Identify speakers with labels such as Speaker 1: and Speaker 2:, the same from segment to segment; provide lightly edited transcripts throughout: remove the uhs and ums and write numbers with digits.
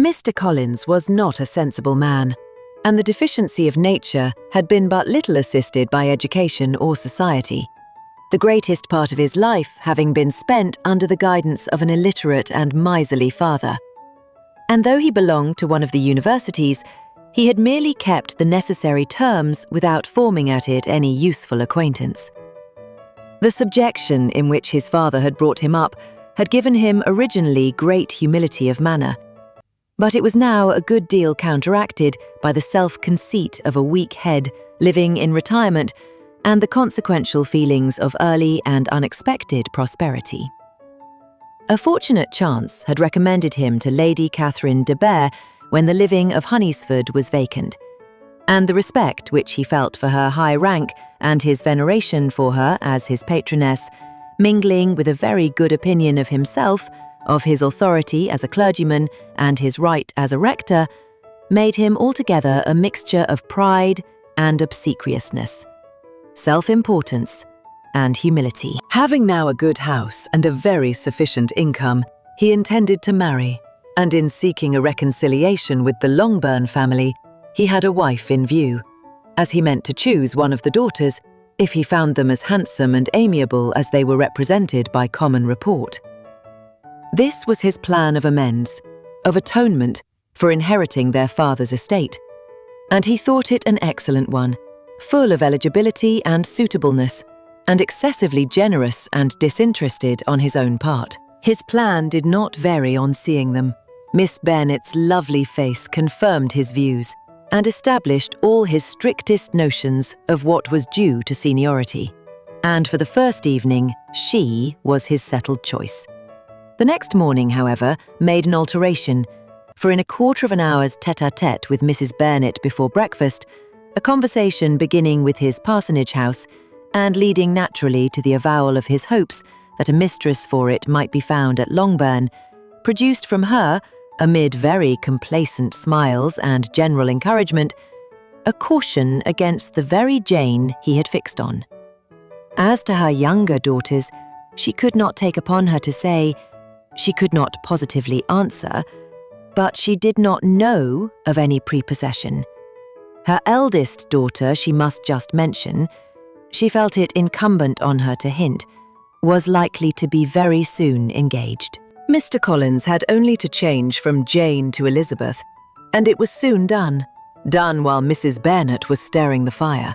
Speaker 1: Mr. Collins was not a sensible man, and the deficiency of nature had been but little assisted by education or society, the greatest part of his life having been spent under the guidance of an illiterate and miserly father. And though he belonged to one of the universities, he had merely kept the necessary terms without forming at it any useful acquaintance. The subjection in which his father had brought him up had given him originally great humility of manner, but it was now a good deal counteracted by the self-conceit of a weak head living in retirement and the consequential feelings of early and unexpected prosperity. A fortunate chance had recommended him to Lady Catherine de Bear when the living of Hunnysford was vacant, and the respect which he felt for her high rank and his veneration for her as his patroness, mingling with a very good opinion of himself, of his authority as a clergyman and his right as a rector, made him altogether a mixture of pride and obsequiousness, self-importance and humility. Having now a good house and a very sufficient income, he intended to marry, and in seeking a reconciliation with the Longbourn family, he had a wife in view, as he meant to choose one of the daughters if he found them as handsome and amiable as they were represented by common report. This was his plan of amends, of atonement for inheriting their father's estate, and he thought it an excellent one, full of eligibility and suitableness, and excessively generous and disinterested on his own part. His plan did not vary on seeing them. Miss Bernet's lovely face confirmed his views and established all his strictest notions of what was due to seniority. And for the first evening, she was his settled choice. The next morning, however, made an alteration, for in a quarter of an hour's tête-à-tête with Mrs. Bearnet before breakfast, a conversation beginning with his parsonage house and leading naturally to the avowal of his hopes that a mistress for it might be found at Longbourn, produced from her, amid very complacent smiles and general encouragement, a caution against the very Jane he had fixed on. As to her younger daughters, she could not take upon her to say, she could not positively answer, but she did not know of any prepossession. Her eldest daughter, she must just mention, she felt it incumbent on her to hint, was likely to be very soon engaged. Mr. Collins had only to change from Jane to Elizabeth, and it was soon done while Mrs. Bennet was stirring the fire.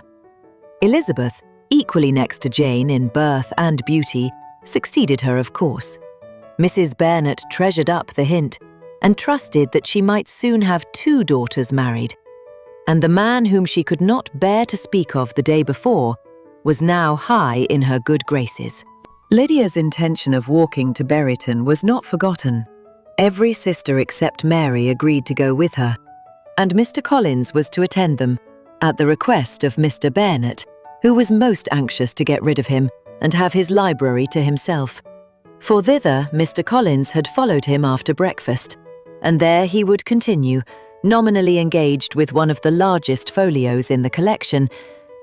Speaker 1: Elizabeth, equally next to Jane in birth and beauty, succeeded her of course. Mrs. Bennet treasured up the hint, and trusted that she might soon have 2 daughters married, and the man whom she could not bear to speak of the day before was now high in her good graces. Lydia's intention of walking to Bearyton was not forgotten. Every sister except Mary agreed to go with her, and Mr. Collins was to attend them, at the request of Mr. Bearnet, who was most anxious to get rid of him and have his library to himself. For thither Mr. Collins had followed him after breakfast, and there he would continue, nominally engaged with one of the largest folios in the collection,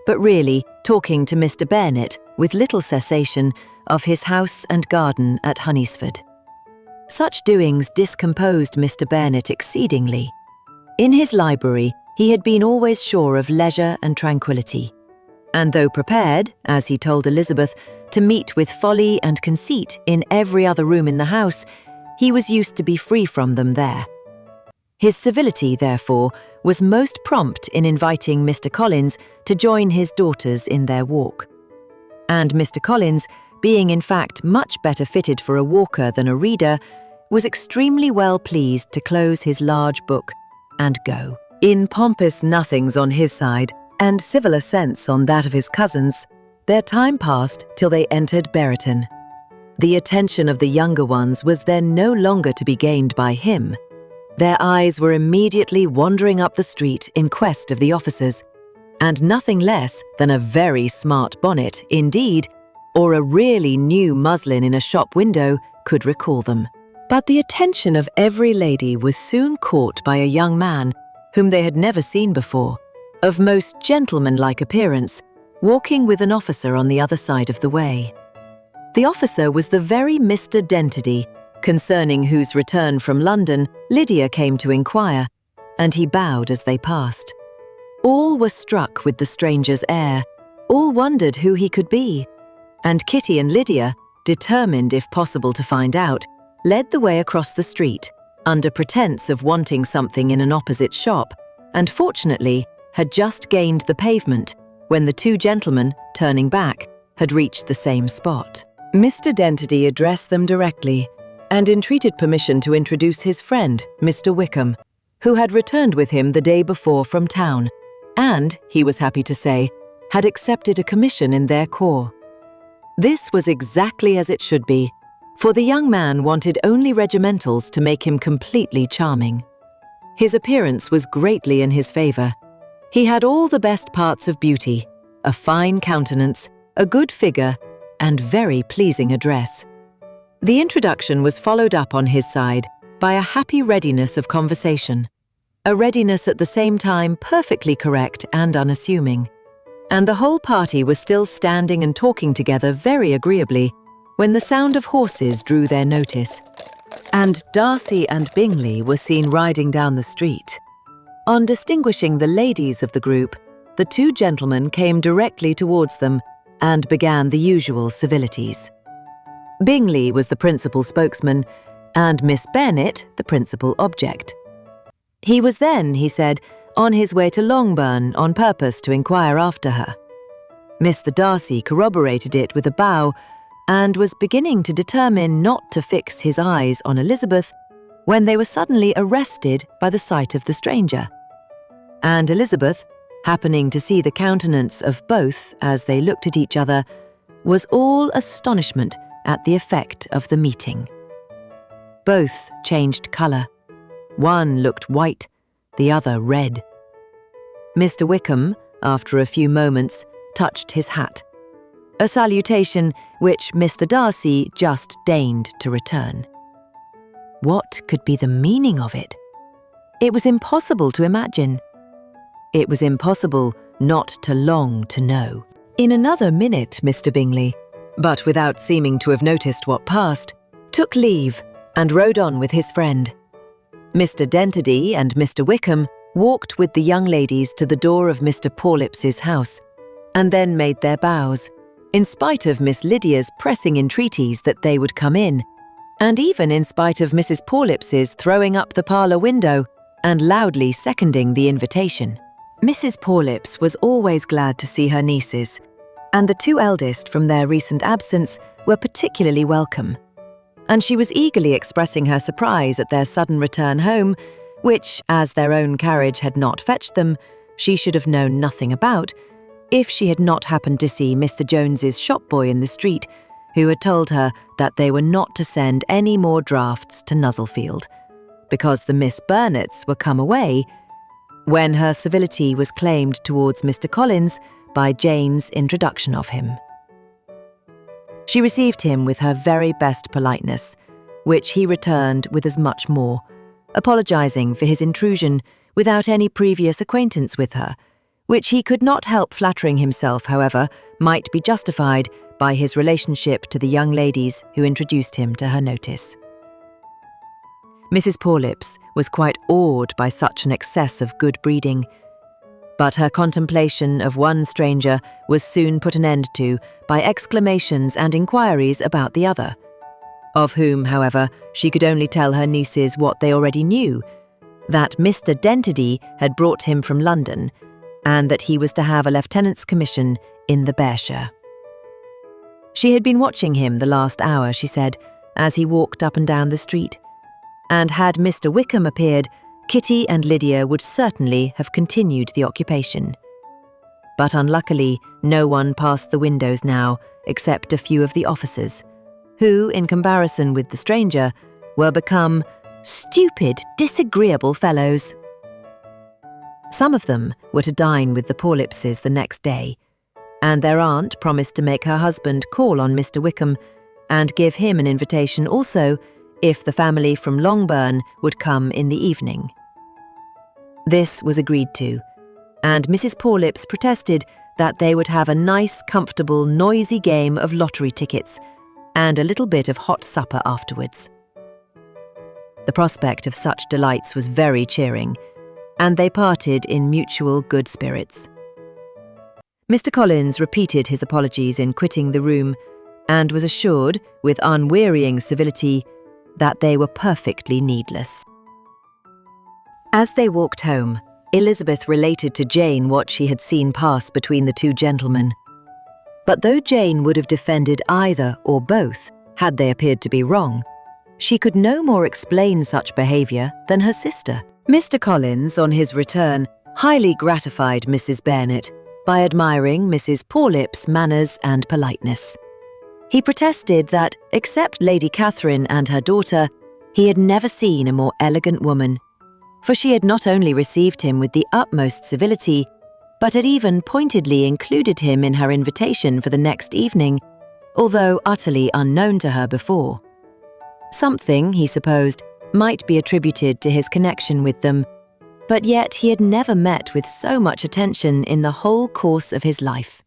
Speaker 1: but really talking to Mr. Bearnet with little cessation of his house and garden at Hunnysford. Such doings discomposed Mr. Bearnet exceedingly. In his library, he had been always sure of leisure and tranquillity, and though prepared, as he told Elizabeth, to meet with folly and conceit in every other room in the house, he was used to be free from them there. His civility, therefore, was most prompt in inviting Mr. Collins to join his daughters in their walk. And Mr. Collins, being in fact much better fitted for a walker than a reader, was extremely well pleased to close his large book and go. In pompous nothings on his side, and civil assents on that of his cousins, their time passed till they entered Bearyton. The attention of the younger ones was then no longer to be gained by him. Their eyes were immediately wandering up the street in quest of the officers, and nothing less than a very smart bonnet, indeed, or a really new muslin in a shop window could recall them. But the attention of every lady was soon caught by a young man whom they had never seen before, of most gentlemanlike appearance, walking with an officer on the other side of the way. The officer was the very Mr. Dentedy Concerning whose return from London, Lydia came to inquire, and he bowed as they passed. All were struck with the stranger's air, all wondered who he could be, and Kitty and Lydia, determined if possible to find out, led the way across the street, under pretense of wanting something in an opposite shop, and fortunately had just gained the pavement when the two gentlemen, turning back, had reached the same spot. Mr. Dentity addressed them directly and entreated permission to introduce his friend, Mr. Wickham, who had returned with him the day before from town, and, he was happy to say, had accepted a commission in their corps. This was exactly as it should be, for the young man wanted only regimentals to make him completely charming. His appearance was greatly in his favour. He had all the best parts of beauty, a fine countenance, a good figure, and very pleasing address. The introduction was followed up on his side by a happy readiness of conversation, a readiness at the same time perfectly correct and unassuming. And the whole party was still standing and talking together very agreeably when the sound of horses drew their notice, and Darcy and Bingley were seen riding down the street. On distinguishing the ladies of the group, the two gentlemen came directly towards them and began the usual civilities. Bingley was the principal spokesman, and Miss Bennet the principal object. He was then, he said, on his way to Longbourn on purpose to inquire after her. Mr. Darcy corroborated it with a bow, and was beginning to determine not to fix his eyes on Elizabeth when they were suddenly arrested by the sight of the stranger. And Elizabeth, happening to see the countenance of both as they looked at each other, was all astonishment at the effect of the meeting. Both changed colour. One looked white, the other red. Mr. Wickham, after a few moments, touched his hat, a salutation which Mr. Darcy just deigned to return. What could be the meaning of it? It was impossible to imagine. It was impossible not to long to know. In another minute, Mr. Bingley, but without seeming to have noticed what passed, took leave and rode on with his friend. Mr. Dentity and Mr. Wickham walked with the young ladies to the door of Mr. Pawlips's house, and then made their bows, in spite of Miss Lydia's pressing entreaties that they would come in, and even in spite of Mrs. Pawlips's throwing up the parlour window and loudly seconding the invitation. Mrs. Pawlips was always glad to see her nieces, and the two eldest from their recent absence were particularly welcome, and she was eagerly expressing her surprise at their sudden return home, which, as their own carriage had not fetched them, she should have known nothing about, if she had not happened to see Mr. Jones's shop-boy in the street, who had told her that they were not to send any more drafts to Nuzzlefield, because the Miss Bernets were come away, when her civility was claimed towards Mr. Collins by Jane's introduction of him. She received him with her very best politeness, which he returned with as much more, apologising for his intrusion without any previous acquaintance with her, which he could not help flattering himself, however, might be justified by his relationship to the young ladies who introduced him to her notice. Mrs. Pawlips was quite awed by such an excess of good breeding, but her contemplation of one stranger was soon put an end to by exclamations and inquiries about the other, of whom, however, she could only tell her nieces what they already knew, that Mr. Dentity had brought him from London, and that he was to have a lieutenant's commission in the Bearshire. She had been watching him the last hour, she said, as he walked up and down the street, and had Mr. Wickham appeared, Kitty and Lydia would certainly have continued the occupation. But unluckily, no one passed the windows now, except a few of the officers, who, in comparison with the stranger, were become stupid, disagreeable fellows. Some of them were to dine with the Pawlipses the next day, and their aunt promised to make her husband call on Mr. Wickham and give him an invitation also if the family from Longbourn would come in the evening. This was agreed to, and Mrs. Pawlips protested that they would have a nice, comfortable, noisy game of lottery tickets and a little bit of hot supper afterwards. The prospect of such delights was very cheering, and they parted in mutual good spirits. Mr. Collins repeated his apologies in quitting the room, and was assured, with unwearying civility, that they were perfectly needless. As they walked home, Elizabeth related to Jane what she had seen pass between the two gentlemen. But though Jane would have defended either or both, had they appeared to be wrong, she could no more explain such behaviour than her sister. Mr. Collins, on his return, highly gratified Mrs. Bearnet by admiring Mrs. Pawlip's manners and politeness. He protested that, except Lady Catherine and her daughter, he had never seen a more elegant woman, for she had not only received him with the utmost civility, but had even pointedly included him in her invitation for the next evening, although utterly unknown to her before. Something, he supposed, might be attributed to his connection with them, but yet he had never met with so much attention in the whole course of his life.